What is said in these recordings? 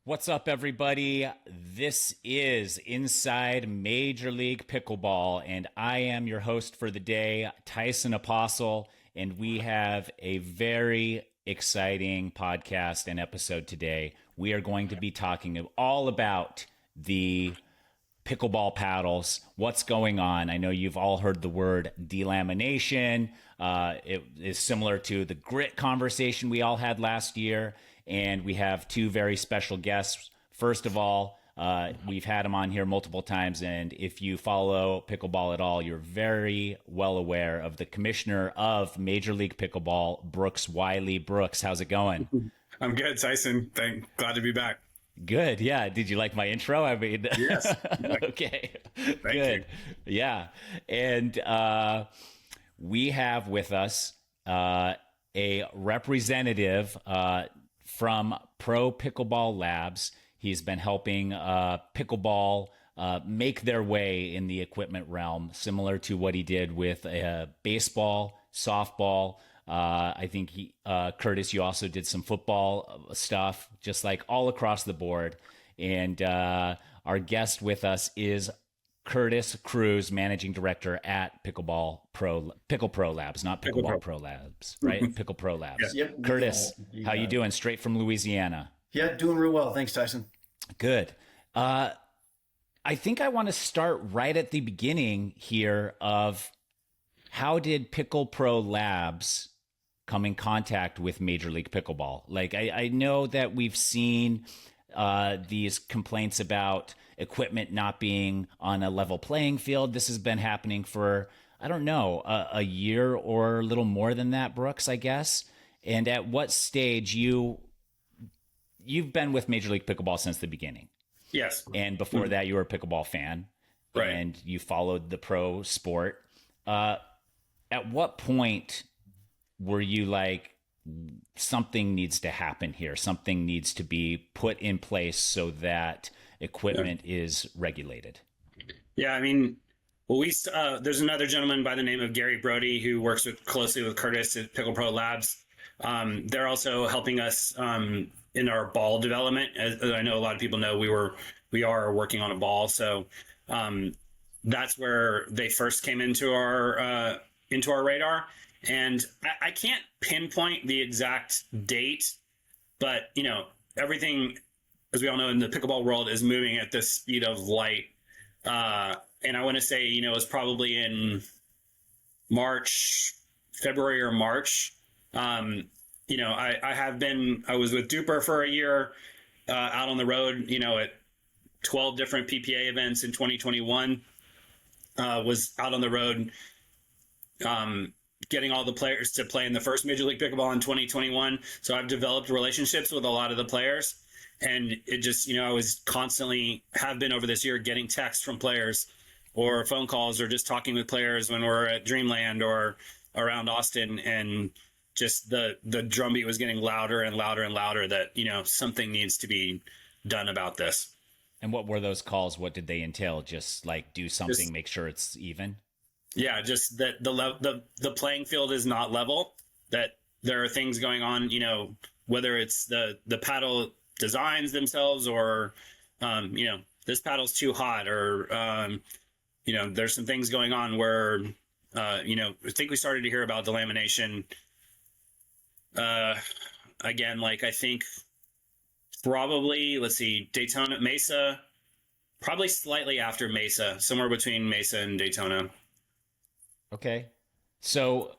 What's up, everybody? This is Inside Major League Pickleball, and I am your host for the day, Tyson Apostle, and we have a very exciting podcast and episode today. We are going to be talking all about the pickleball paddles, what's going on. I know you've all heard the word delamination. It is similar to the grit conversation we all had last year. And we have two very special guests. First of all, we've had them on here multiple times. And if you follow pickleball at all, you're very well aware of the commissioner of Major League Pickleball, Brooks Wiley. Brooks, how's it going? I'm good, Tyson. Glad to be back. Good. Yeah. Did you like my intro? I mean, Yes. okay. Thank Good. you. Yeah. And we have with us a representative from Pro Pickleball Labs. He's been helping pickleball make their way in the equipment realm, similar to what he did with baseball, softball. I think Curtis, you also did some football stuff, just like all across the board. And our guest with us is Curtis Cruz, managing director at Pickle Pro Labs, not Pickleball Pro Labs, right? Pickle Pro Labs. Yep. Curtis, how you doing? Straight from Louisiana. Yeah, doing real well. Thanks, Tyson. Good. I think I want to start right at the beginning here of how did Pickle Pro Labs come in contact with Major League Pickleball? Like, I know that we've seen these complaints about equipment not being on a level playing field. This has been happening for, I don't know, a year or a little more than that, Brooks, I guess. And at what stage you've been with Major League Pickleball since the beginning? Yes. And before that, you were a pickleball fan. Right. And you followed the pro sport. At what point were you like, something needs to happen here? Something needs to be put in place so that equipment is regulated? Yeah, I mean, well, there's another gentleman by the name of Gary Brody who works closely with Curtis at Pickle Pro Labs. They're also helping us in our ball development. As I know a lot of people know, we are working on a ball. So that's where they first came into our radar. And I can't pinpoint the exact date, but everything, as we all know, in the pickleball world is moving at the speed of light. And I want to say, it was probably in February or March. I was with Duper for a year, out on the road, at 12 different PPA events in 2021, was out on the road, getting all the players to play in the first Major League Pickleball in 2021. So I've developed relationships with a lot of the players, and it just, I was constantly have been over this year getting texts from players or phone calls or just talking with players when we're at Dreamland or around Austin. And just the drumbeat was getting louder and louder and louder that, something needs to be done about this. And what were those calls? What did they entail? Just like do something, make sure it's even? Yeah, just that the playing field is not level, that there are things going on, whether it's the paddle designs themselves or, this paddle's too hot or, there's some things going on where, I think we started to hear about delamination. Again, like I think probably, let's see, Daytona, Mesa, probably slightly after Mesa, somewhere between Mesa and Daytona. Okay. So,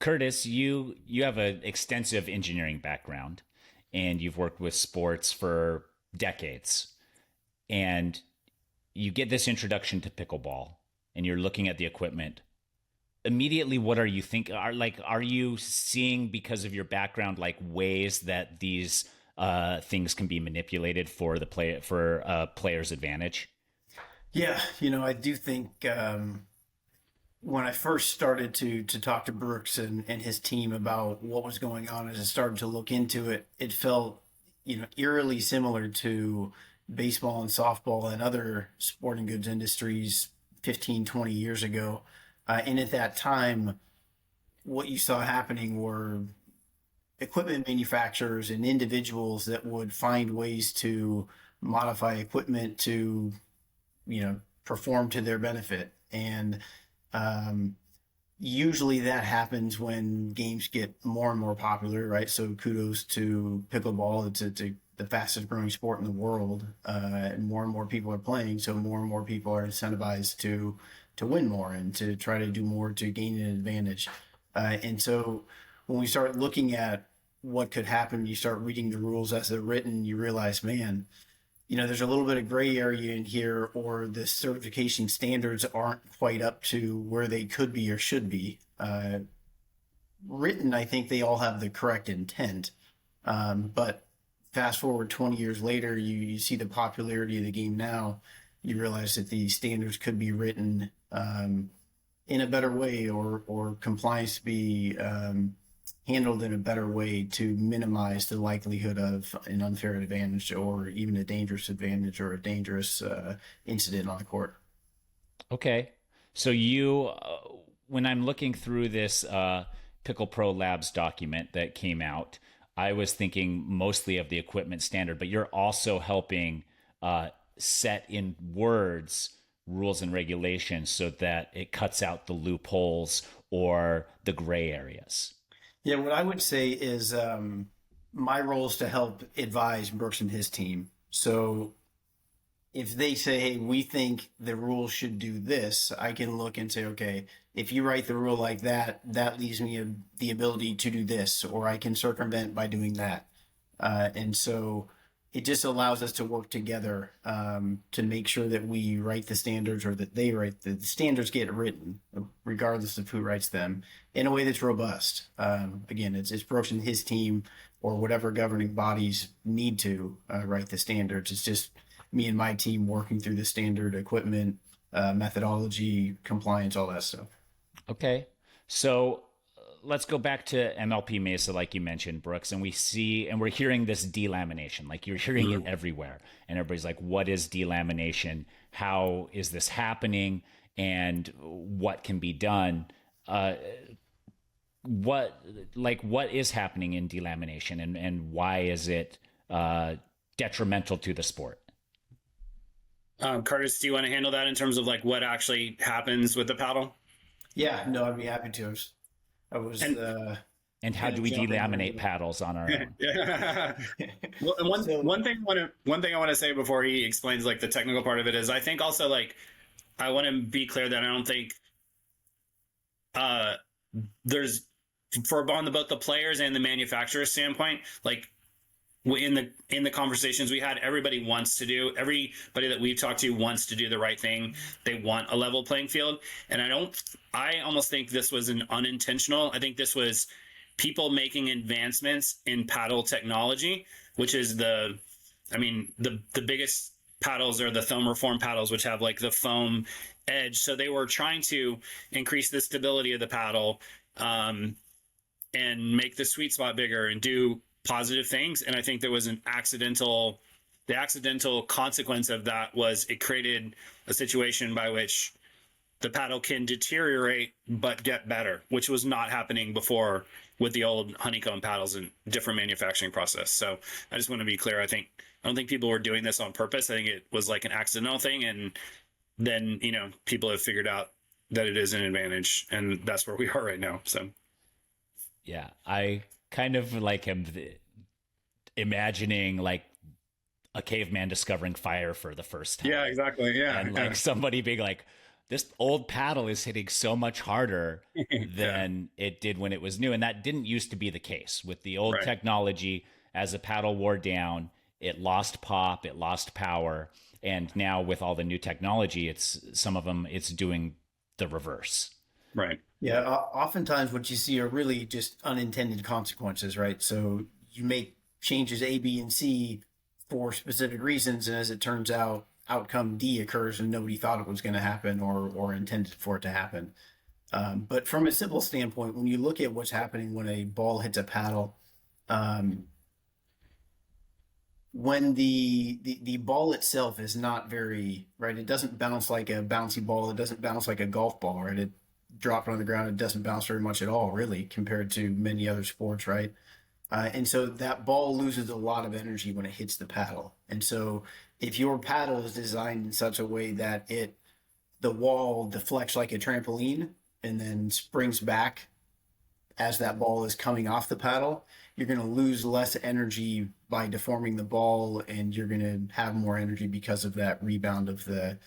Curtis, you have an extensive engineering background and you've worked with sports for decades. And you get this introduction to pickleball and you're looking at the equipment. Immediately, what are you thinking? Are you seeing, because of your background, like ways that these things can be manipulated for the player's advantage? Yeah, I do think when I first started to talk to Brooks and his team about what was going on, as I started to look into it, it felt, eerily similar to baseball and softball and other sporting goods industries 15, 20 years ago. And at that time, what you saw happening were equipment manufacturers and individuals that would find ways to modify equipment to, perform to their benefit. And usually that happens when games get more and more popular, right? So kudos to pickleball. It's the fastest growing sport in the world, and more people are playing. So more and more people are incentivized to win more and to try to do more to gain an advantage. And so when we start looking at what could happen, you start reading the rules as they're written, you realize, man, there's a little bit of gray area in here, or the certification standards aren't quite up to where they could be or should be. Written, I think they all have the correct intent. But fast forward 20 years later, you see the popularity of the game now, you realize that the standards could be written in a better way, or compliance to be handled in a better way to minimize the likelihood of an unfair advantage or even a dangerous advantage or a dangerous incident on the court. Okay. So when I'm looking through this Pickle Pro Labs document that came out, I was thinking mostly of the equipment standard, but you're also helping set in words rules and regulations so that it cuts out the loopholes or the gray areas. Yeah, what I would say is my role is to help advise Brooks and his team. So if they say, hey, we think the rule should do this, I can look and say, okay, if you write the rule like that, that leaves me the ability to do this, or I can circumvent by doing that. And so it just allows us to work together to make sure that we write the standards, or that they write the standards get written, regardless of who writes them, in a way that's robust. Again, it's Brooks and his team, or whatever governing bodies need to write the standards. It's just me and my team working through the standard equipment, methodology, compliance, all that stuff. Okay. So let's go back to MLP Mesa, like you mentioned, Brooks, and we're hearing this delamination, like you're hearing it everywhere. And everybody's like, what is delamination? How is this happening? And what can be done? What is happening in delamination, and why is it detrimental to the sport? Curtis, do you want to handle that in terms of like what actually happens with the paddle? Yeah, no, I'd be happy to. And how do we delaminate paddles on our own? Yeah. Well, and one thing I want to say before he explains like the technical part of it is, I think also, like, I want to be clear that I don't think there's, for on both the players and the manufacturer standpoint, like in the conversations we had, everybody that we've talked to wants to do the right thing. They want a level playing field. And I almost think this was an unintentional. I think this was people making advancements in paddle technology, which is the biggest paddles are the thermoform paddles, which have like the foam edge. So they were trying to increase the stability of the paddle, and make the sweet spot bigger and do positive things. And I think there was the accidental consequence of that was it created a situation by which the paddle can deteriorate but get better, which was not happening before with the old honeycomb paddles and different manufacturing process. So I just want to be clear. I don't think people were doing this on purpose. I think it was like an accidental thing. And then, people have figured out that it is an advantage, and that's where we are right now. So. Yeah, I kind of like am imagining like a caveman discovering fire for the first time. Yeah, exactly. Yeah. And like somebody being like, this old paddle is hitting so much harder than it did when it was new. And that didn't used to be the case with the old technology. As the paddle wore down, it lost pop, it lost power. And now with all the new technology, it's doing the reverse. Right. Yeah. Oftentimes what you see are really just unintended consequences, right? So you make changes A, B, and C for specific reasons. And as it turns out, outcome D occurs and nobody thought it was going to happen or intended for it to happen. But from a simple standpoint, when you look at what's happening when a ball hits a paddle, when the ball itself is not very, right, it doesn't bounce like a bouncy ball. It doesn't bounce like a golf ball, right? It dropped on the ground. It doesn't bounce very much at all, really, compared to many other sports, right? And so that ball loses a lot of energy when it hits the paddle. And so if your paddle is designed in such a way that the wall deflects like a trampoline and then springs back as that ball is coming off the paddle, you're going to lose less energy by deforming the ball, and you're going to have more energy because of that rebound of the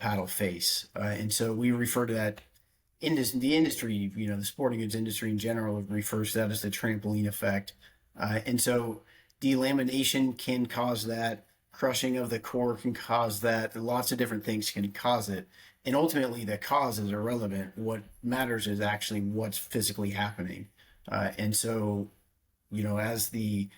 paddle face. And so we refer to that in the industry, the sporting goods industry in general refers to that as the trampoline effect. And so delamination can cause that. Crushing of the core can cause that. Lots of different things can cause it. And ultimately, the cause is irrelevant. What matters is actually what's physically happening. And so, as the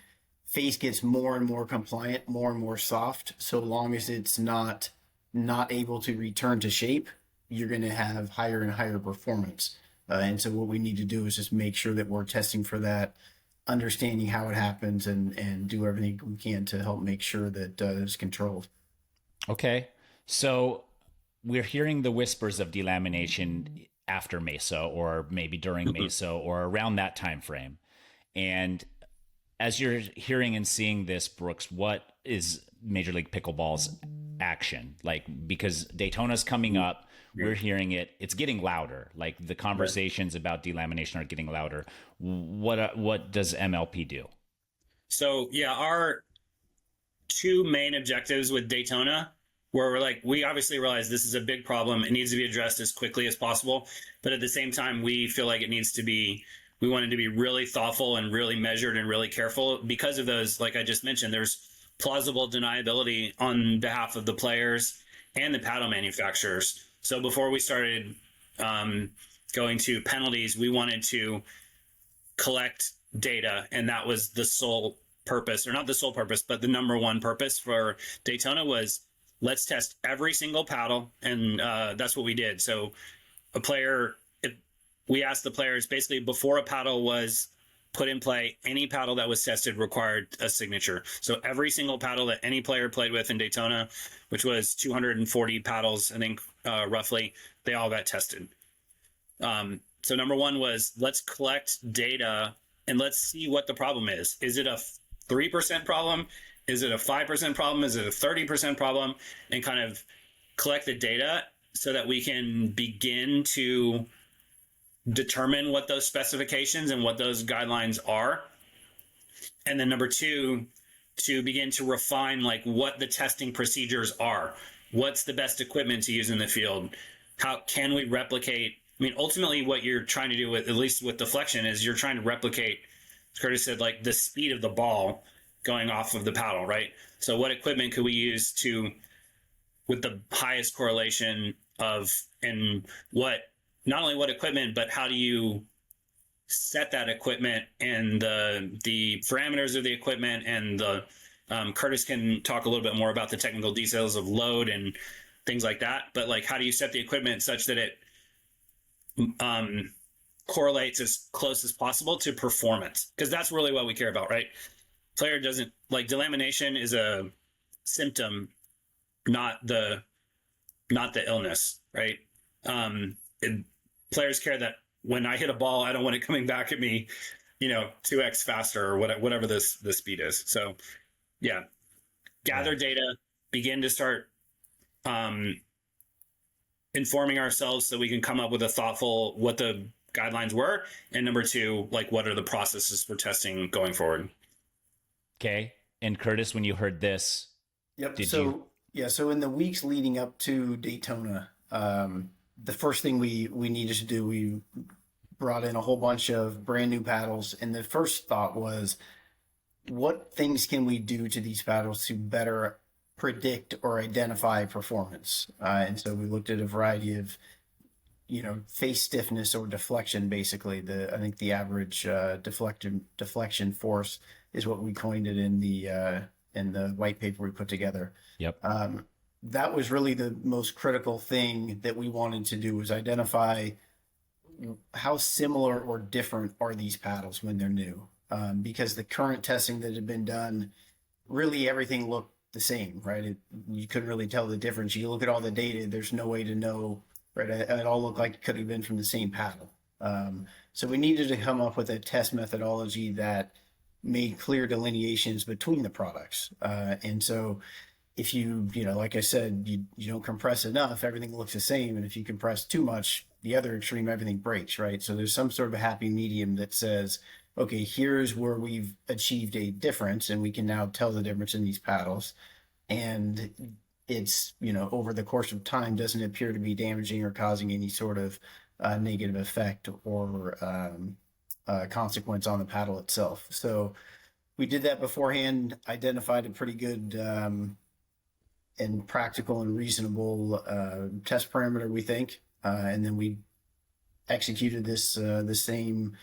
face gets more and more compliant, more and more soft, so long as it's not able to return to shape, you're going to have higher and higher performance. And so what we need to do is just make sure that we're testing for that, understanding how it happens, and do everything we can to help make sure that it's controlled. Okay. So we're hearing the whispers of delamination after Mesa, or maybe during Mesa, or around that time frame. And as you're hearing and seeing this, Brooks, what is Major League Pickleball's action? Like, because Daytona's coming up, we're hearing it. It's getting louder. Like, the conversations about delamination are getting louder. What does MLP do? So, our two main objectives with Daytona, where we obviously realize this is a big problem. It needs to be addressed as quickly as possible. But at the same time, we feel like we wanted to be really thoughtful and really measured and really careful because of those, like I just mentioned, there's plausible deniability on behalf of the players and the paddle manufacturers. So before we started going to penalties, we wanted to collect data, and that was the sole purpose, or not the sole purpose, but the number one purpose for Daytona was, let's test every single paddle, and that's what we did. So we asked the players, basically before a paddle was put in play, any paddle that was tested required a signature. So every single paddle that any player played with in Daytona, which was 240 paddles, I think, roughly, they all got tested. So number one was, let's collect data and let's see what the problem is. Is it a 3% problem? Is it a 5% problem? Is it a 30% problem? And kind of collect the data so that we can begin to determine what those specifications and what those guidelines are. And then number two, to begin to refine what the testing procedures are. What's the best equipment to use in the field? How can we replicate? I mean, ultimately what you're trying to do with, at least with deflection, is you're trying to replicate, as Curtis said, the speed of the ball going off of the paddle, right? So what equipment could we use with the highest correlation and not only what equipment, but how do you set that equipment and the parameters of the equipment, and Curtis can talk a little bit more about the technical details of load and things like that. But how do you set the equipment such that it correlates as close as possible to performance? Because that's really what we care about, right? Player doesn't delamination is a symptom, not the illness, right? Players care that when I hit a ball, I don't want it coming back at me, 2x faster, or whatever the speed is. So, gather data, begin to start informing ourselves so we can come up with a thoughtful what the guidelines were, and number two, what are the processes for testing going forward. Okay. And Curtis, when you heard this, so in the weeks leading up to Daytona, the first thing we needed to do, we brought in a whole bunch of brand new paddles. And the first thought was, what things can we do to these paddles to better predict or identify performance? And so we looked at a variety of, face stiffness or deflection, basically. I think the average deflection force is what we coined it in the white paper we put together. Yep. That was really the most critical thing that we wanted to do, was identify how similar or different are these paddles when they're new. Because the current testing that had been done, really everything looked the same, right? You couldn't really tell the difference. You look at all the data, there's no way to know, right? It all looked like it could have been from the same paddle. So we needed to come up with a test methodology that made clear delineations between the products. And so if you know, like I said, you don't compress enough, everything looks the same. And if you compress too much, the other extreme, everything breaks, right? So there's some sort of a happy medium that says, okay, here's where we've achieved a difference, and we can now tell the difference in these paddles. And it's, you know, over the course of time, doesn't appear to be damaging or causing any sort of negative effect or consequence on the paddle itself. So we did that beforehand, identified a pretty good and practical and reasonable test parameter, we think, and then we executed this the same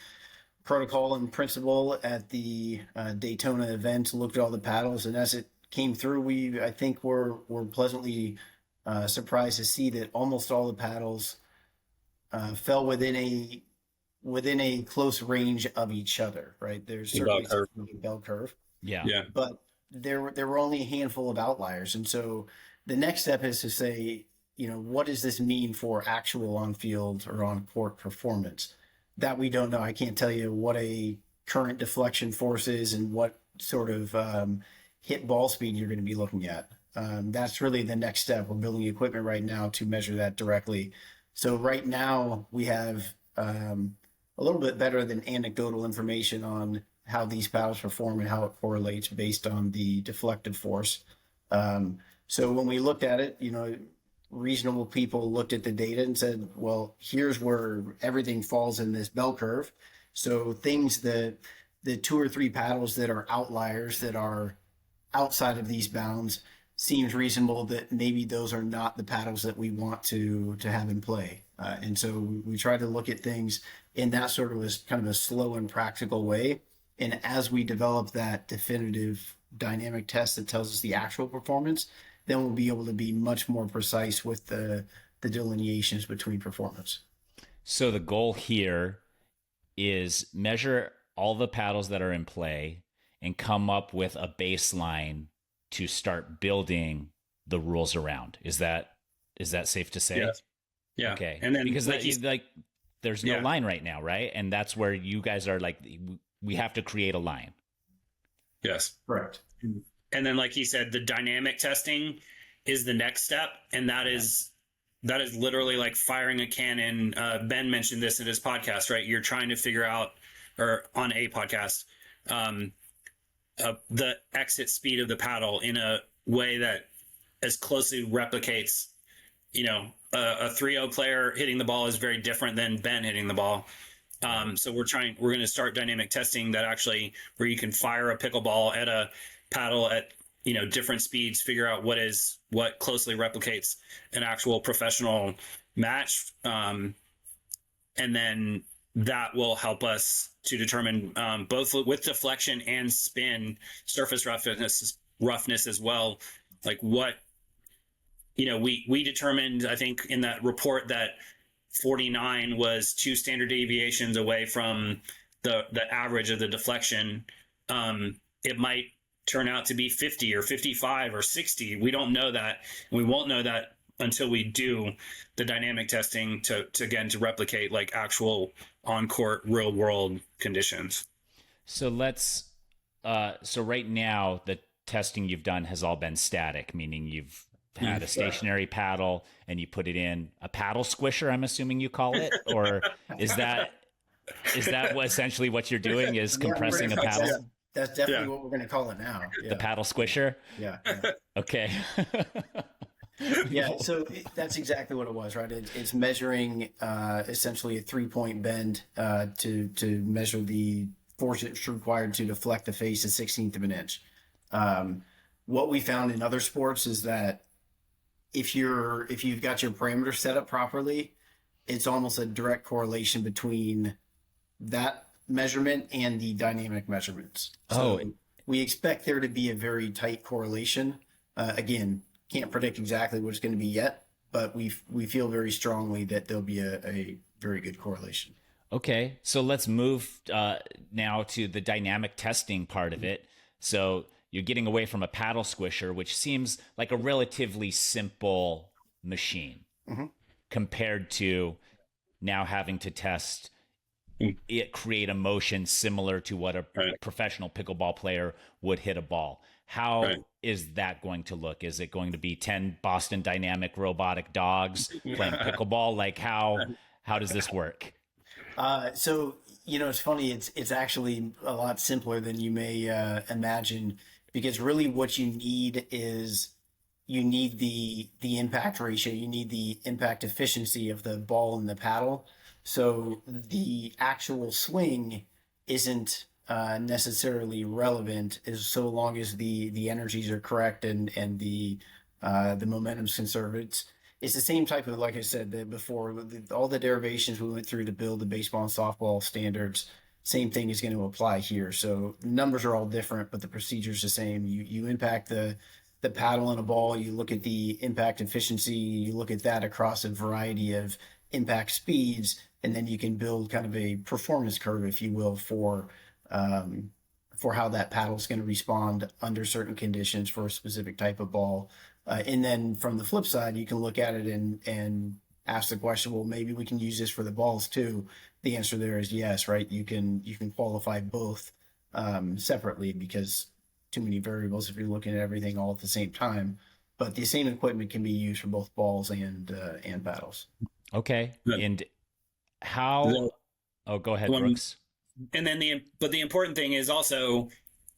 protocol and principle at the Daytona event. Looked at all the paddles, and as it came through, I think we're pleasantly surprised to see that almost all the paddles fell within a close range of each other. Right, there's certainly a bell curve. Yeah. But there were only a handful of outliers. And so the next step is to say, you know, what does this mean for actual on-field or on-court performance? That we don't know. I can't tell you what a current deflection force is and what sort of hit ball speed you're going to be looking at. That's really the next step. We're building equipment right now to measure that directly. So right now we have a little bit better than anecdotal information on how these paddles perform and how it correlates based on the deflective force. So when we looked at it, you know, reasonable people looked at the data and said, well, here's where everything falls in this bell curve. So things that the 2 or 3 paddles that are outliers, that are outside of these bounds, seems reasonable that maybe those are not the paddles that we want to have in play. And so we try to look at things in that sort of kind of a slow and practical way. And as we develop that definitive dynamic test that tells us the actual performance, then we'll be able to be much more precise with the delineations between performance. So the goal here is measure all the paddles that are in play and come up with a baseline to start building the rules around. Is that safe to say? Yes. Yeah. Okay. And then because there's no line right now, right? And that's where you guys are like, we have to create a line. Yes. Correct. And then, like he said, the dynamic testing is the next step. And that is literally like firing a cannon. Ben mentioned this in his podcast, right? You're trying to figure out, or on a podcast, the exit speed of the paddle in a way that as closely replicates, you know, a 3-0 player hitting the ball is very different than Ben hitting the ball. So we're going to start dynamic testing that actually, where you can fire a pickleball at a paddle at, you know, different speeds, figure out what closely replicates an actual professional match. And then that will help us to determine both with deflection and spin, surface roughness as well. Like what, you know, we determined, I think in that report, that 49 was 2 standard deviations away from the average of the deflection. It might turn out to be 50 or 55 or 60. We don't know that. We won't know that until we do the dynamic testing to replicate like actual on-court real world conditions. So so right now the testing you've done has all been static, meaning you've had a stationary paddle and you put it in a paddle squisher, I'm assuming you call it, or is that essentially what you're doing, is compressing a paddle? That's definitely what we're going to call it now. Yeah. The paddle squisher? Yeah. Okay. Yeah, so that's exactly what it was, right? It's measuring essentially a 3-point bend to measure the force that's required to deflect the face a 16th of an inch. What we found in other sports is that if you've got your parameters set up properly, it's almost a direct correlation between that measurement and the dynamic measurements. So we expect there to be a very tight correlation. Again, can't predict exactly what it's going to be yet, but we feel very strongly that there'll be a very good correlation. Okay, so let's move now to the dynamic testing part of it. So you're getting away from a paddle squisher, which seems like a relatively simple machine compared to now having to test it create a motion similar to what a Right. professional pickleball player would hit a ball. How Right. is that going to look? Is it going to be 10 Boston Dynamic robotic dogs playing pickleball? Like how does this work? So it's funny. It's actually a lot simpler than you may imagine, because really what you need is you need the impact ratio. You need the impact efficiency of the ball and the paddle. So the actual swing isn't necessarily relevant, as so long as the energies are correct and the momentum's conserved. It's the same type of, like I said that before, all the derivations we went through to build the baseball and softball standards. Same thing is going to apply here. So the numbers are all different, but the procedure's the same. You impact the paddle and a ball. You look at the impact efficiency. You look at that across a variety of impact speeds, and then you can build kind of a performance curve, if you will, for how that paddle is going to respond under certain conditions for a specific type of ball. And then from the flip side, you can look at it and ask the question, well, maybe we can use this for the balls too. The answer there is yes, right? You can qualify both separately, because too many variables if you're looking at everything all at the same time. But the same equipment can be used for both balls and paddles. Okay. Yeah. And how? Oh, go ahead, Brooks. And then the important thing is also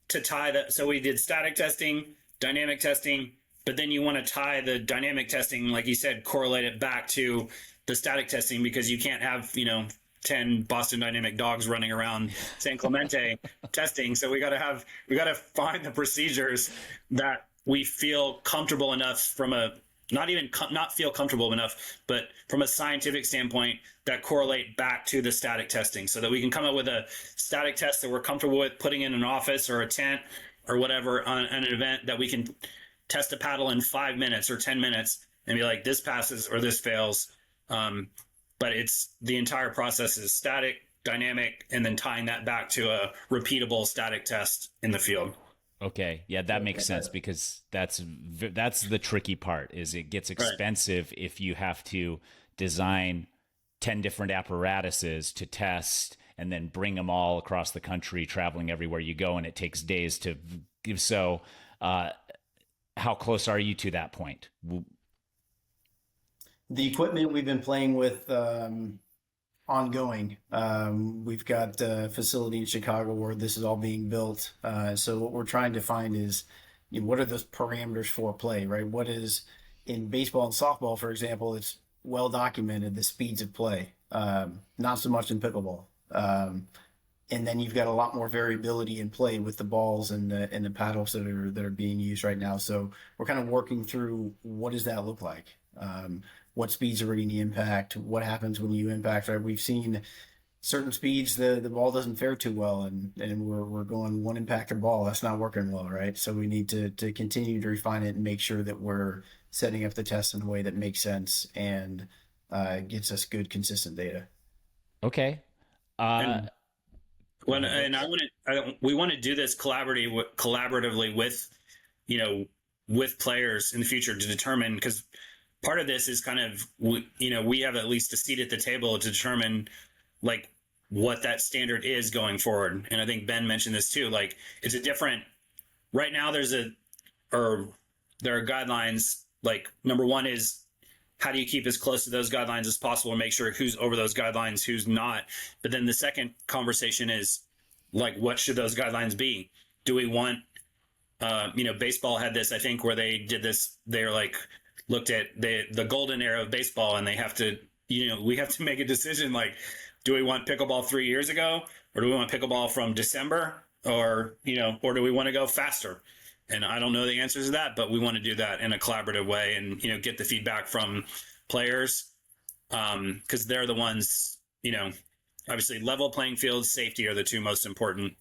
to tie that. So we did static testing, dynamic testing, but then you want to tie the dynamic testing, like you said, correlate it back to the static testing, because you can't have 10 Boston Dynamic dogs running around San Clemente testing. So we got to find the procedures that we feel comfortable enough from a not feel comfortable enough, but from a scientific standpoint that correlate back to the static testing, so that we can come up with a static test that we're comfortable with putting in an office or a tent or whatever on an event, that we can test a paddle in 5 minutes or 10 minutes and be like, this passes or this fails. But it's the entire process is static, dynamic, and then tying that back to a repeatable static test in the field. Okay. Yeah, that makes sense, because that's the tricky part. Is it gets expensive if you have to design 10 different apparatuses to test and then bring them all across the country, traveling everywhere you go, and it takes days to give. So how close are you to that point? The equipment we've been playing with ongoing. We've got a facility in Chicago where this is all being built. So what we're trying to find is, what are those parameters for play, right? What is, in baseball and softball, for example, it's well documented, the speeds of play. Not so much in pickleball. And then you've got a lot more variability in play with the balls and the paddles that are being used right now. So we're kind of working through, what does that look like? What speeds are reading the impact? What happens when you impact? Right? We've seen certain speeds the ball doesn't fare too well, and we're going one impactor ball. That's not working well, right? So we need to continue to refine it and make sure that we're setting up the test in a way that makes sense and gets us good, consistent data. Okay. We want to do this collaboratively with with players in the future to determine, because part of this is kind of we have at least a seat at the table to determine like what that standard is going forward. And I think Ben mentioned this too. Like, it's a different right now. There are guidelines. Like, number one is, how do you keep as close to those guidelines as possible and make sure who's over those guidelines, who's not? But then the second conversation is, like, what should those guidelines be? Do we want, baseball had this, I think, where they did this, they're like, looked at the golden era of baseball, and they have to, we have to make a decision. Like, do we want pickleball 3 years ago, or do we want pickleball from December, or do we want to go faster? And I don't know the answers to that, but we want to do that in a collaborative way and, get the feedback from players, because they're the ones, obviously level playing field, safety are the two most important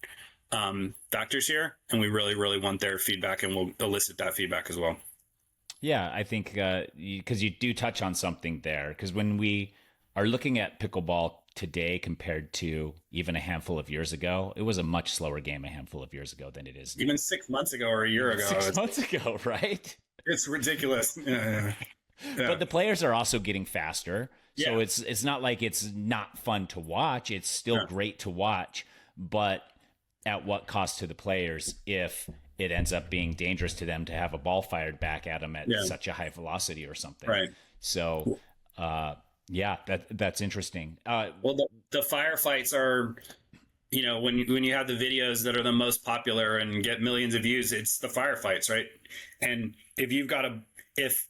factors here. And we really, really want their feedback, and we'll elicit that feedback as well. Yeah, I think because you do touch on something there, because when we are looking at pickleball today compared to even a handful of years ago, it was a much slower game a handful of years ago than it is now. Even 6 months ago or a year ago. 6 months ago, right? It's ridiculous. Yeah. But the players are also getting faster. So it's not like it's not fun to watch. It's still great to watch, but at what cost to the players if it ends up being dangerous to them to have a ball fired back at them at such a high velocity or something. Right. So, that's interesting. Well, the firefights are, when you have the videos that are the most popular and get millions of views, it's the firefights, right? And if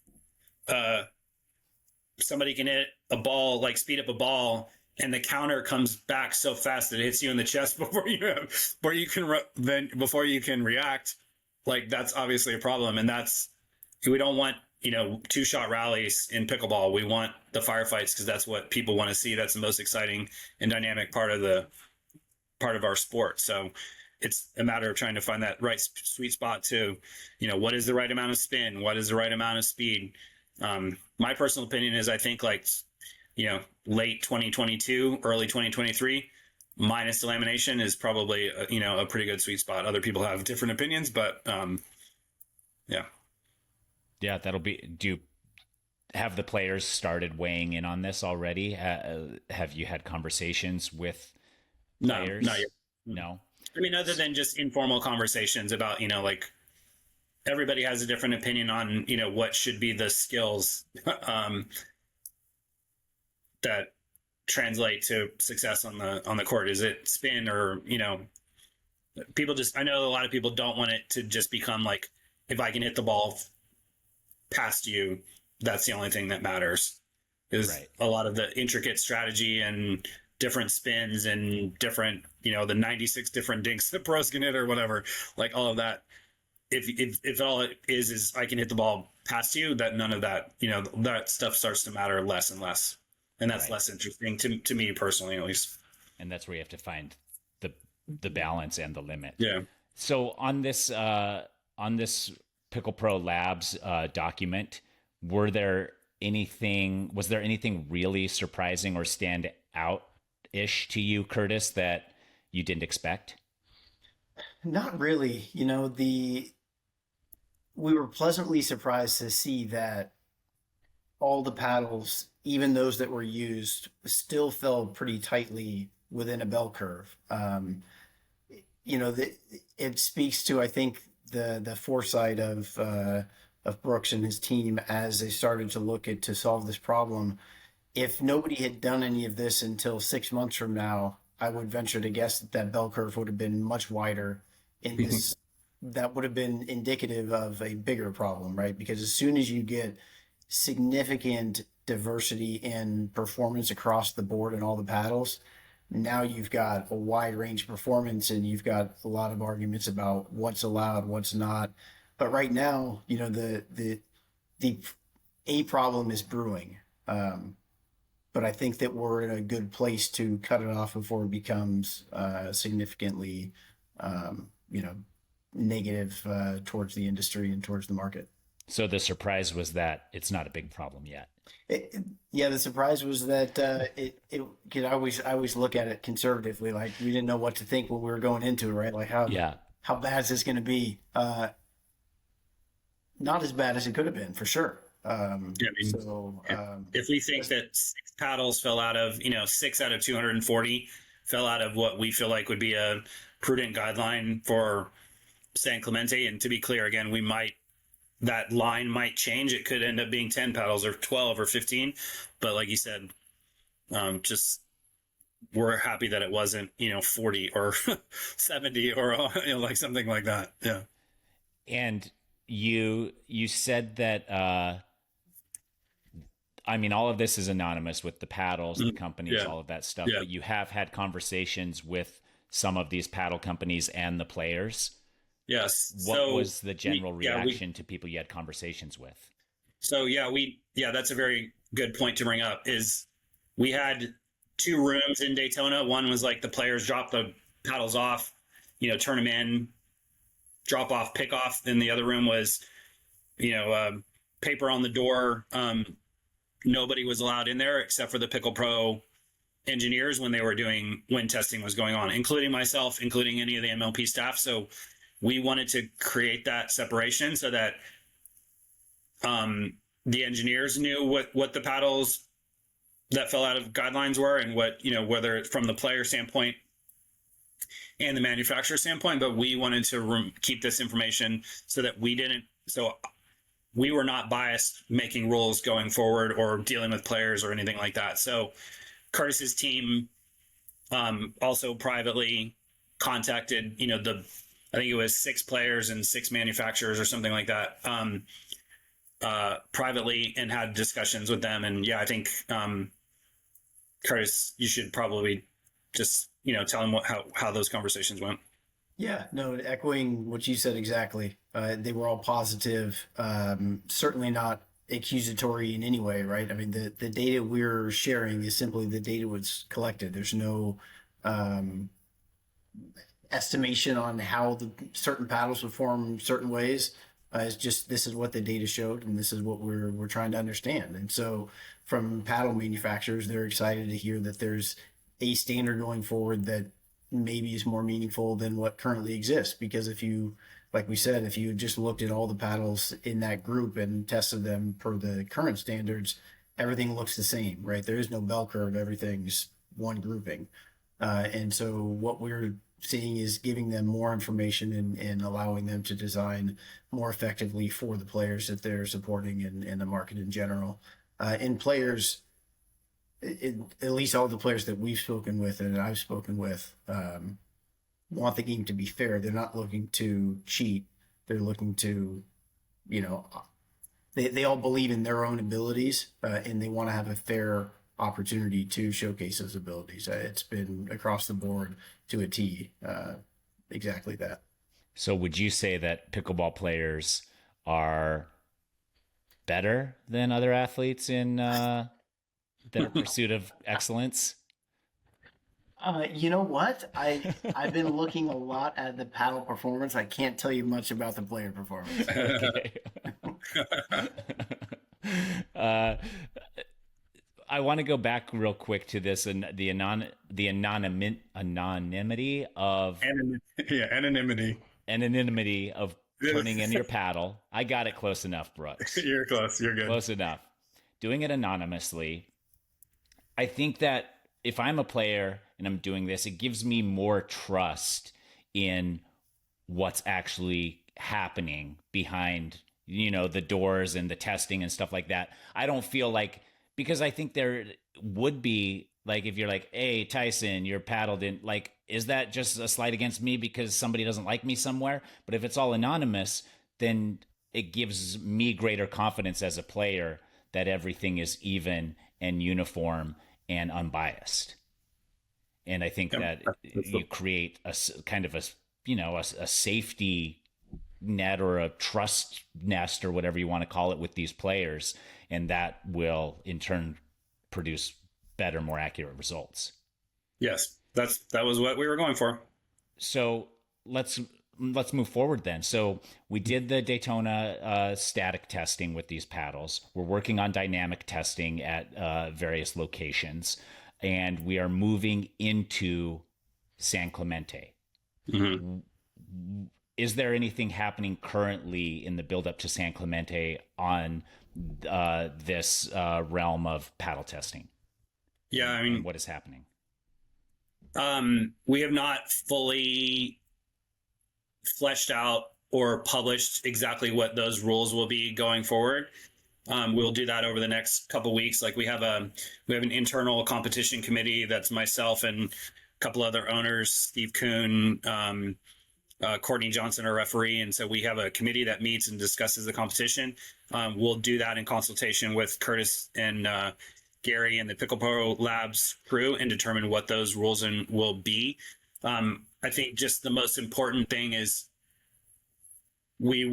somebody can hit a ball, like speed up a ball, and the counter comes back so fast that it hits you in the chest before you can react, like that's obviously a problem. And we don't want, 2-shot rallies in pickleball. We want the firefights because that's what people want to see. That's the most exciting and dynamic part of our sport. So it's a matter of trying to find that right sweet spot to, what is the right amount of spin? What is the right amount of speed? My personal opinion is I think late 2022, early 2023, minus the lamination is probably, a pretty good sweet spot. Other people have different opinions, but yeah. Yeah, do you have the players started weighing in on this already? Have you had conversations with players? No, not yet. No. I mean, other than just informal conversations about, everybody has a different opinion on, what should be the skills that translate to success on the court. Is it spin or, I know a lot of people don't want it to just become like, if I can hit the ball past you, that's the only thing that matters. Is a lot of the intricate strategy and different spins and different, the 96 different dinks the pros can hit or whatever, like all of that. If all it is I can hit the ball past you, that none of that, that stuff starts to matter less and less. And that's less interesting to me personally, at least. And that's where you have to find the balance and the limit. Yeah. So on this Pickle Pro Labs document, was there anything really surprising or stand out-ish to you, Curtis, that you didn't expect? Not really. We were pleasantly surprised to see that all the paddles, even those that were used, still fell pretty tightly within a bell curve. It speaks to, I think, the foresight of Brooks and his team as they started to look to solve this problem. If nobody had done any of this until 6 months from now, I would venture to guess that bell curve would have been much wider in this. That would have been indicative of a bigger problem, right? Because as soon as you get significant diversity in performance across the board and all the paddles, now you've got a wide range of performance and you've got a lot of arguments about what's allowed, what's not. But right now, the problem is brewing. But I think that we're in a good place to cut it off before it becomes significantly, negative towards the industry and towards the market. So the surprise was that it's not a big problem yet. The surprise was that I always look at it conservatively. Like we didn't know what to think when we were going into it, right? Like how bad is this going to be? Not as bad as it could have been, for sure. If we think that 6 paddles fell out of, 6 out of 240 fell out of what we feel like would be a prudent guideline for San Clemente, and to be clear, again, that line might change. It could end up being 10 paddles or 12 or 15. But like you said, we're happy that it wasn't, 40 or 70 or like something like that. Yeah. And you said that, all of this is anonymous with the paddles, the companies, all of that stuff, but you have had conversations with some of these paddle companies and the players. Yes. What was the general reaction to people you had conversations with? So that's a very good point to bring up. Is we had 2 rooms in Daytona. One was like the players drop the paddles off, turn them in, drop off, pick off. Then the other room was, paper on the door. Nobody was allowed in there except for the Pickle Pro engineers when testing was going on, including myself, including any of the MLP staff. So we wanted to create that separation so that the engineers knew what the paddles that fell out of guidelines were, and what, whether it's from the player standpoint and the manufacturer standpoint. But we wanted to keep this information so that we were not biased making rules going forward or dealing with players or anything like that. So Curtis's team also privately contacted, I think it was 6 players and 6 manufacturers or something like that, privately, and had discussions with them. And yeah, I think, Curtis, you should probably just, tell them how those conversations went. Yeah, no, echoing what you said exactly. They were all positive, certainly not accusatory in any way, right? I mean, the data we're sharing is simply the data was collected. There's no estimation on how the certain paddles perform certain ways. It's just, this is what the data showed, and this is what we're trying to understand. And so from paddle manufacturers, they're excited to hear that there's a standard going forward that maybe is more meaningful than what currently exists. Because if you, like we said, if you just looked at all the paddles in that group and tested them per the current standards, everything looks the same, right? There is no bell curve. Everything's one grouping. And so what we're seeing is giving them more information and allowing them to design more effectively for the players that they're supporting and the market in general. And players, at least all the players that we've spoken with and I've spoken with, want the game to be fair. They're not looking to cheat. They're looking to, they all believe in their own abilities, and they want to have a fair opportunity to showcase those abilities. It's been across the board to a T, exactly that. So would you say that pickleball players are better than other athletes in their pursuit of excellence? You know what? I've been looking a lot at the paddle performance. I can't tell you much about the player performance. Okay. I want to go back real quick to this and the anonymity of anonymity of turning in your paddle. I got it close enough, Brooks. You're close. You're good. Close enough. Doing it anonymously. I think that if I'm a player and I'm doing this, it gives me more trust in what's actually happening behind, the doors and the testing and stuff like that. I don't feel like, because I think there would be, like, if you're like, hey, Tyson, your paddle didn't, like, is that just a slight against me because somebody doesn't like me somewhere? But if it's all anonymous, then it gives me greater confidence as a player that everything is even and uniform and unbiased. And I think that you create a kind of a safety net or a trust nest or whatever you want to call it with these players. And that will in turn produce better, more accurate results. Yes, that was what we were going for. So let's move forward then. So we did the Daytona static testing with these paddles. We're working on dynamic testing at various locations, and we are moving into San Clemente. Mm-hmm. Is there anything happening currently in the buildup to San Clemente on this realm of paddle testing? Yeah, I mean, what is happening? We have not fully fleshed out or published exactly what those rules will be going forward. We'll do that over the next couple of weeks. Like we have an internal competition committee that's myself and a couple other owners, Steve Kuhn, Courtney Johnson, our referee. And so we have a committee that meets and discusses the competition. We'll do that in consultation with Curtis and Gary and the Pickleball Labs crew and determine what those rules will be. I think just the most important thing is any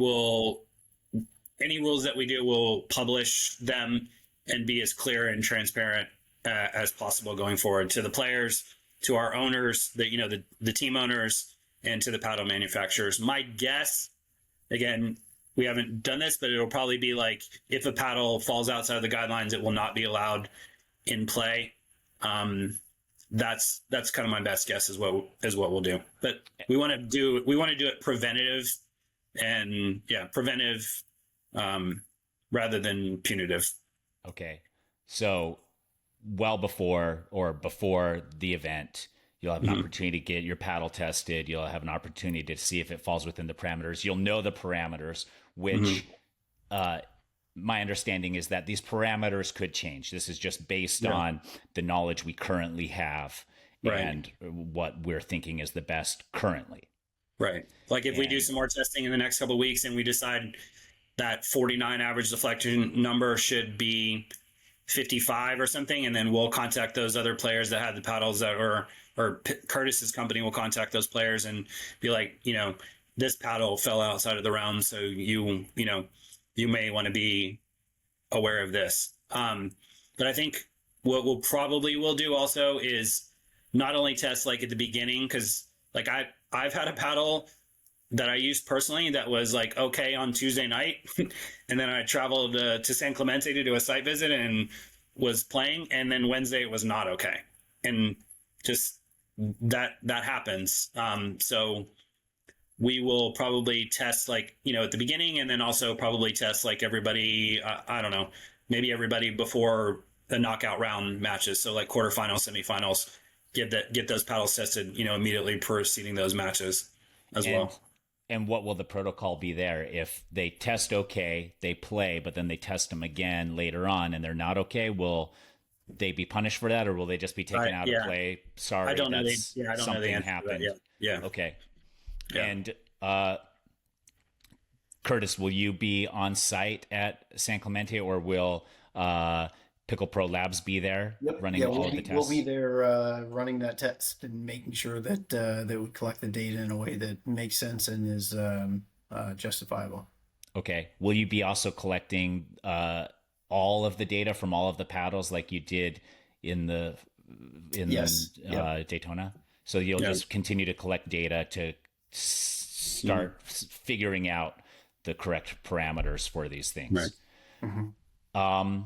rules that we do, we'll publish them and be as clear and transparent as possible going forward to the players, to our owners, the team owners, and to the paddle manufacturers. My guess, again, we haven't done this, but it'll probably be like if a paddle falls outside of the guidelines, it will not be allowed in play. That's kind of my best guess is what we'll do. But we want to do it preventative and preventive rather than punitive. Okay. So well before or before the event. You'll have an opportunity to get your paddle tested. You'll have an opportunity to see if it falls within the parameters. You'll know the parameters, which my understanding is that these parameters could change. This is just based on the knowledge we currently have and what we're thinking is the best currently. Right. Like if we do some more testing in the next couple of weeks and we decide that 49 average deflection number should be 55 or something, and then we'll contact those other players that had the paddles that or Curtis's company will contact those players and be like, this paddle fell outside of the realm, so you may want to be aware of this. But I think what we'll probably will do also is not only test like at the beginning, because like I've had a paddle that I used personally that was like okay on Tuesday night, and then I traveled to San Clemente to do a site visit and was playing, and then Wednesday it was not okay, and just that happens. So we will probably test like at the beginning, and then also probably test like everybody. I don't know, maybe everybody before the knockout round matches. So like quarterfinals, semifinals, get those paddles tested. Immediately preceding those matches as well. And what will the protocol be there if they test okay, they play, but then they test them again later on and they're not okay? Will they be punished for that, or will they just be taken out of play? Sorry, I don't know. I don't something know the answer happened. to that. Yeah. Okay. Yeah. And Curtis, will you be on site at San Clemente, or will Pickle Pro Labs be there running all of the tests? We'll be there running that test and making sure that we collect the data in a way that makes sense and is justifiable. Okay. Will you be also collecting all of the data from all of the paddles like you did in Daytona? So you'll just continue to collect data to start figuring out the correct parameters for these things. Right. Mm-hmm.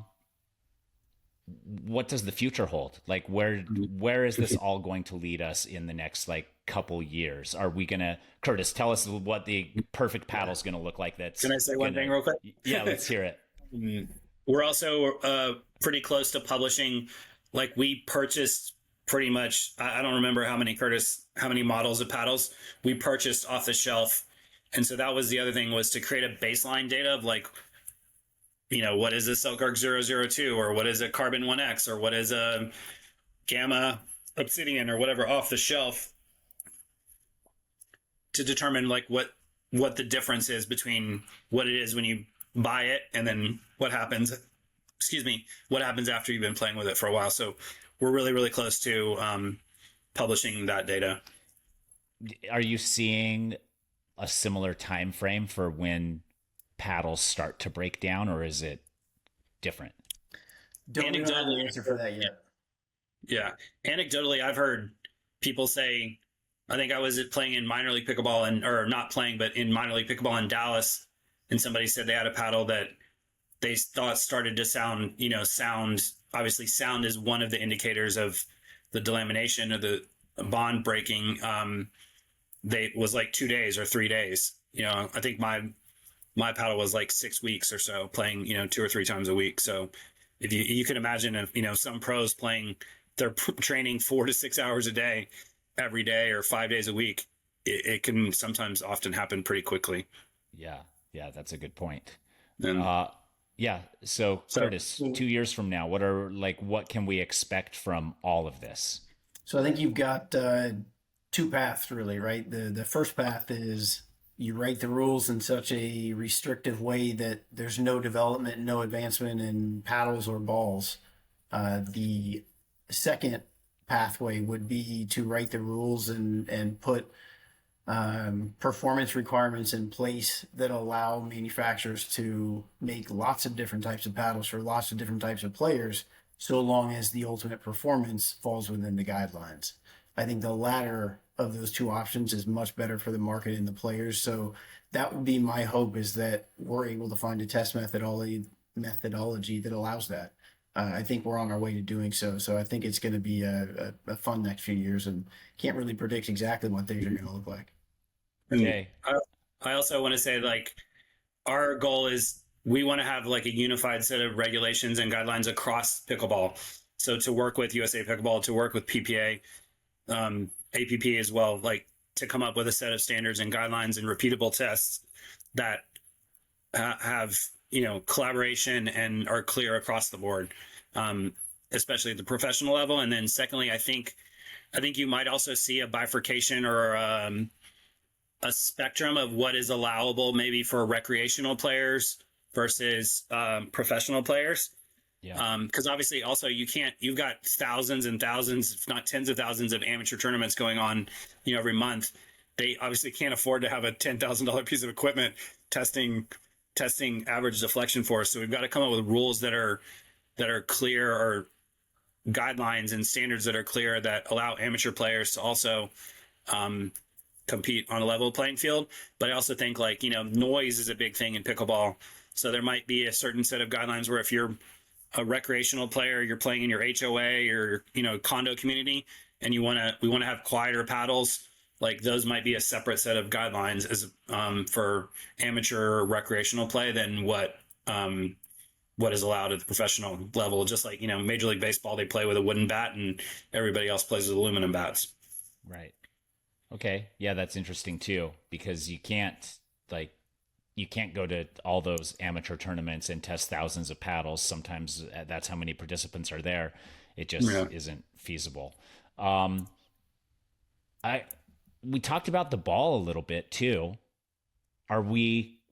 What does the future hold? Like where is this all going to lead us in the next like couple years? Are we gonna, Curtis, tell us what the perfect paddle is gonna look like? Can I say one thing real quick? Yeah, let's hear it. We're also pretty close to publishing. Like we purchased pretty much, I don't remember how many models of paddles we purchased off the shelf. And so that was the other thing, was to create a baseline data of like, what is a Selkirk 002, or what is a Carbon 1X, or what is a Gamma Obsidian, or whatever off the shelf, to determine like what the difference is between what it is when you buy it and then what happens after you've been playing with it for a while. So we're really, really close to publishing that data. Are you seeing a similar time frame for when paddles start to break down, or is it different? Don't know the answer for that yet. Yeah. Anecdotally, I've heard people say, I think I was playing in minor league pickleball or not playing, but in minor league pickleball in Dallas. And somebody said they had a paddle that they thought started to sound, obviously sound is one of the indicators of the delamination or the bond breaking. They was like 2 days or 3 days. I think my paddle was like 6 weeks or so, playing 2 or 3 times a week. So if you can imagine if some pros playing, they're training 4 to 6 hours a day every day or 5 days a week, it can sometimes often happen pretty quickly. Yeah, that's a good point. And, so Curtis, 2 years from now, what can we expect from all of this? So I think you've got 2 paths really, right? The first path is you write the rules in such a restrictive way that there's no development, no advancement in paddles or balls. The second pathway would be to write the rules and put performance requirements in place that allow manufacturers to make lots of different types of paddles for lots of different types of players, so long as the ultimate performance falls within the guidelines. I think the latter of those 2 options is much better for the market and the players. So that would be my hope, is that we're able to find a test methodology that allows that. I think we're on our way to doing so. So I think it's going to be a fun next few years, and can't really predict exactly what things are going to look like. Okay. I also want to say, like, our goal is we want to have like a unified set of regulations and guidelines across pickleball. So to work with USA Pickleball, to work with PPA, APP as well, like to come up with a set of standards and guidelines and repeatable tests that have, collaboration and are clear across the board, especially at the professional level. And then secondly, I think you might also see a bifurcation or a spectrum of what is allowable maybe for recreational players versus professional players. Yeah. Because obviously also you've got thousands and thousands, if not tens of thousands of amateur tournaments going on, every month. They obviously can't afford to have a $10,000 piece of equipment testing average deflection force. So we've got to come up with rules that are clear, or guidelines and standards that are clear, that allow amateur players to also compete on a level playing field. But I also think noise is a big thing in pickleball. So there might be a certain set of guidelines where if you're a recreational player, you're playing in your HOA or condo community, and we want to have quieter paddles, like those might be a separate set of guidelines as for amateur or recreational play than what is allowed at the professional level. Just like Major League Baseball, they play with a wooden bat and everybody else plays with aluminum bats. Right. Okay. Yeah, that's interesting too, because you can't go to all those amateur tournaments and test thousands of paddles. Sometimes that's how many participants are there. It just isn't feasible. We talked about the ball a little bit too.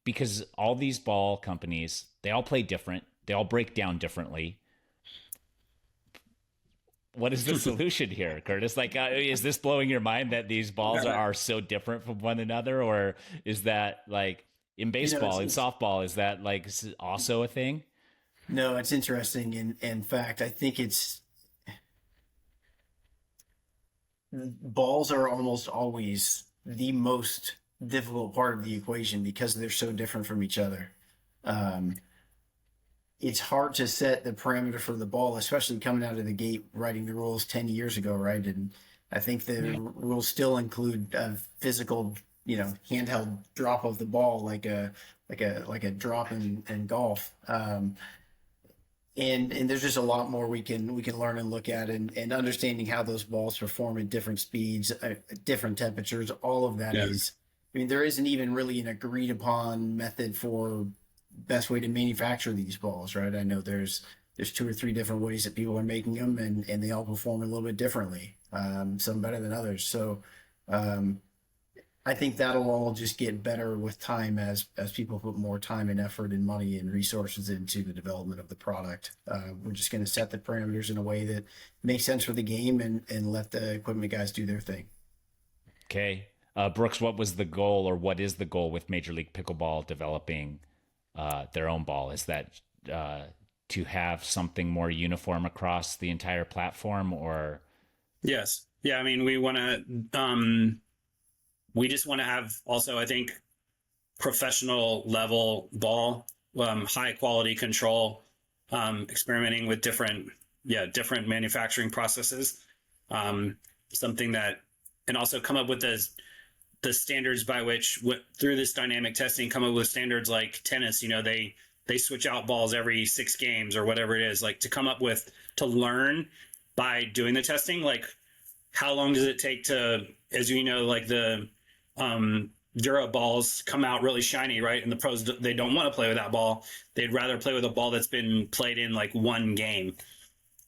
Because all these ball companies, they all play different. They all break down differently. What is the solution here, Curtis? Is this blowing your mind that these balls are so different from one another? Or is that in baseball, in softball, is that also a thing? No, it's interesting. In fact, I think balls are almost always the most difficult part of the equation because they're so different from each other. It's hard to set the parameter for the ball, especially coming out of the gate writing the rules 10 years ago, right? And I think the rules still include a physical, handheld drop of the ball, like a drop in golf. And there's just a lot more we can learn and look at, and understanding how those balls perform at different speeds, different temperatures. All of that is, there isn't even really an agreed upon method for best way to manufacture these balls, right? I know there's 2 or 3 different ways that people are making them, and they all perform a little bit differently. Some better than others. So I think that'll all just get better with time as people put more time and effort and money and resources into the development of the product. We're just going to set the parameters in a way that makes sense for the game, and let the equipment guys do their thing. Okay. Brooks, what was the goal, or what is the goal with Major League Pickleball developing their own ball? Is that to have something more uniform across the entire platform, or? Yes. Yeah. We want to, we just want to have also, I think, professional level ball, high quality control, experimenting with different manufacturing processes, something that, and also come up with the standards by which, through this dynamic testing, come up with standards like tennis. They switch out balls every 6 games or whatever it is. To learn by doing the testing. How long does it take to, as the Dura balls come out really shiny, right? And the pros, they don't want to play with that ball. They'd rather play with a ball that's been played in 1 game,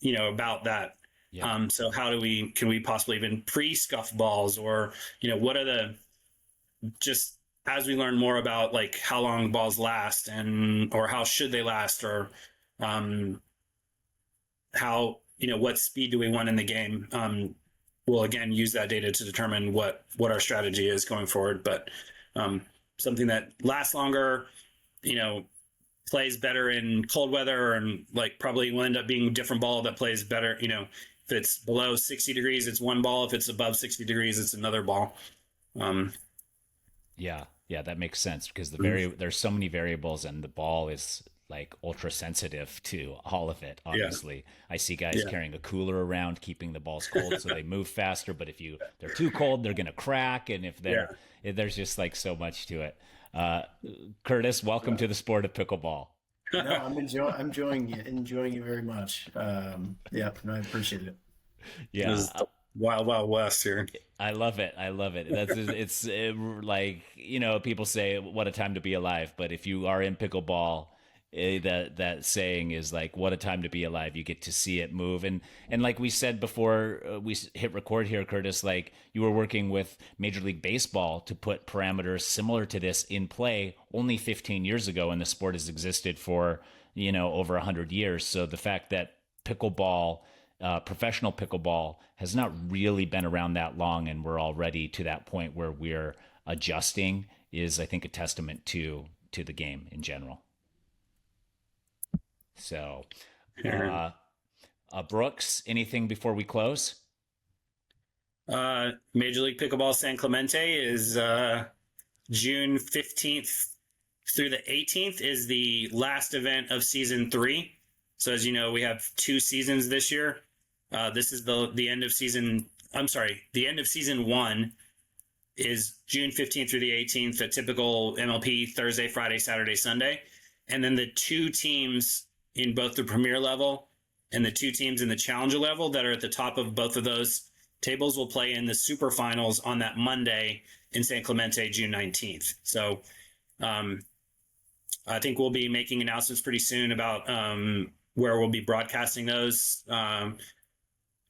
about that. Yeah. So can we possibly even pre-scuff balls, or, what are just as we learn more about how long balls last, or how should they last, or how, what speed do we want in the game? We'll again use that data to determine what our strategy is going forward. But something that lasts longer, plays better in cold weather, and probably will end up being a different ball that plays better. If it's below 60 degrees, it's one ball. If it's above 60 degrees, it's another ball. Yeah, that makes sense, because there's so many variables, and the ball is ultra sensitive to all of it. Obviously, I see guys carrying a cooler around, keeping the balls cold so they move faster. But if they're too cold, they're gonna crack. And if there's just so much to it. Curtis, welcome to the sport of pickleball. No, I'm enjoying it very much. Yeah, no, I appreciate it. Yeah. This is the wild, wild west here. I love it. I love it. Like, people say what a time to be alive, but if you are in pickleball, that saying is like, what a time to be alive. You get to see it move. And like we said before we hit record here, Curtis, like you were working with Major League Baseball to put parameters similar to this in play only 15 years ago. And the sport has existed for, over 100 years. So the fact that pickleball, professional pickleball has not really been around that long, and we're already to that point where we're adjusting is, I think, a testament to the game in general. So, Brooks, anything before we close? Major League Pickleball San Clemente is June 15th through the 18th is the last event of season 3. So as you know, we have 2 seasons this year. This is the end of season. I'm sorry, the end of season 1 is June 15th through the 18th, a typical MLP Thursday, Friday, Saturday, Sunday. And then the 2 teams in both the Premier level and the 2 teams in the Challenger level that are at the top of both of those tables will play in the Super Finals on that Monday in San Clemente, June 19th. So I think we'll be making announcements pretty soon about where we'll be broadcasting those.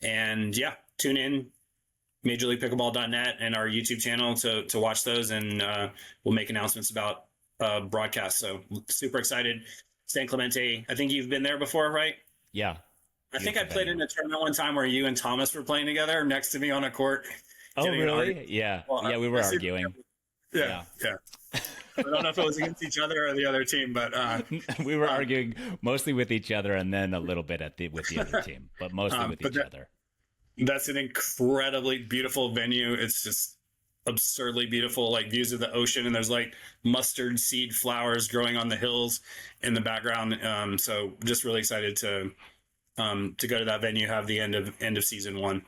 And yeah, tune in MajorLeaguePickleball.net and our YouTube channel to watch those, and we'll make announcements about broadcasts. So super excited. San Clemente, I think you've been there before, right? Yeah. I think I played in a tournament one time where you and Thomas were playing together next to me on a court. Oh, really? Yeah. Well, yeah, we were arguing. Yeah. I don't know if it was against each other or the other team, but we were arguing mostly with each other, and then a little bit with the other team, but mostly with each other. That's an incredibly beautiful venue. It's just absurdly beautiful, like views of the ocean, and there's like mustard seed flowers growing on the hills in the background. So just really excited to go to that venue, have the end of season 1.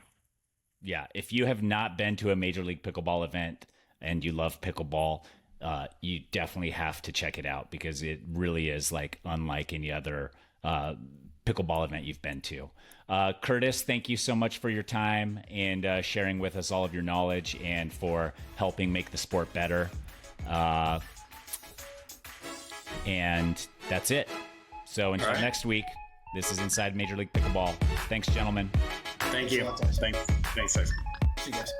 Yeah, if you have not been to a Major League Pickleball event and you love pickleball, you definitely have to check it out, because it really is like unlike any other pickleball event you've been to. Curtis, thank you so much for your time and sharing with us all of your knowledge and for helping make the sport better. And that's it. So until next week, this is Inside Major League Pickleball. Thanks, gentlemen. Thank you. Thanks. See you guys.